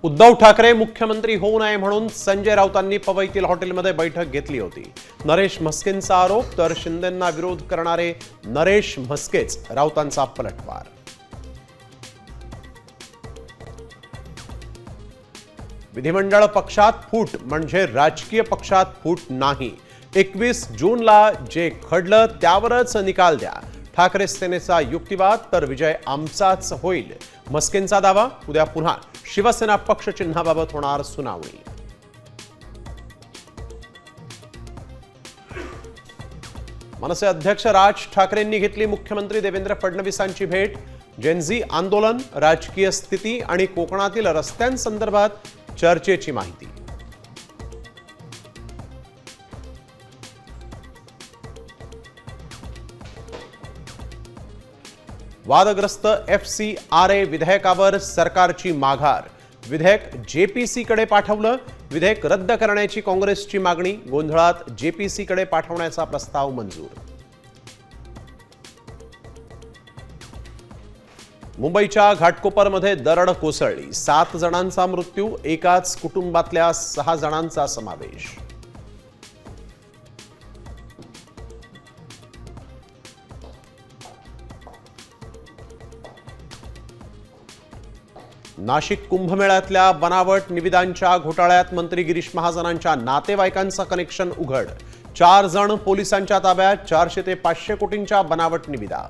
उद्धव ठाकरे मुख्यमंत्री होऊ नये म्हणून संजय राऊतांनी पवईतील हॉटेलमध्ये बैठक घेतली होती। नरेश म्हस्केंचा आरोप तर शिंदेंना विरोध करणारे नरेश म्हस्केच राऊतांचा पलटवार। विधिमंडळ पक्षात फूट म्हणजे राजकीय पक्षात फूट नाही। 21 जूनला जे घडलं त्यावरच निकाल द्या। ठाकरे सेनेचा युक्तिवाद तर विजय आमचाच होईल, म्हस्केंचा दावा। उद्या पुन्हा शिवसेना पक्ष चिन्हाबाबत होणार सुनावणी। मनसे अध्यक्ष राज ठाकरेंनी घेतली मुख्यमंत्री देवेंद्र फडणवीसांची भेट। जेनझी आंदोलन, राजकीय स्थिती आणि कोकणातील रस्त्यांसंदर्भात चर्चेची माहिती। वादग्रस्त FCRA विधेयकावर सरकारची माघार। विधेयक JPC कडे पाठवलं। विधेयक रद्द करण्याची काँग्रेसची मागणी। गोंधळात JPC कडे पाठवण्याचा प्रस्ताव मंजूर। मुंबईच्या घाटकोपरमध्ये दरड कोसळली। 7 जणांचा मृत्यू, एकाच कुटुंबातल्या 6 जणांचा समावेश। नाशिक कुंभमेळ्यातल्या बनावट निविदांच्या घोटाळ्यात मंत्री गिरीश महाजनांच्या नातेवाईकांचं कनेक्शन उघड। 4 जण पोलिसांच्या ताब्यात। 400 ते 500 कोटींच्या बनावट निविदा।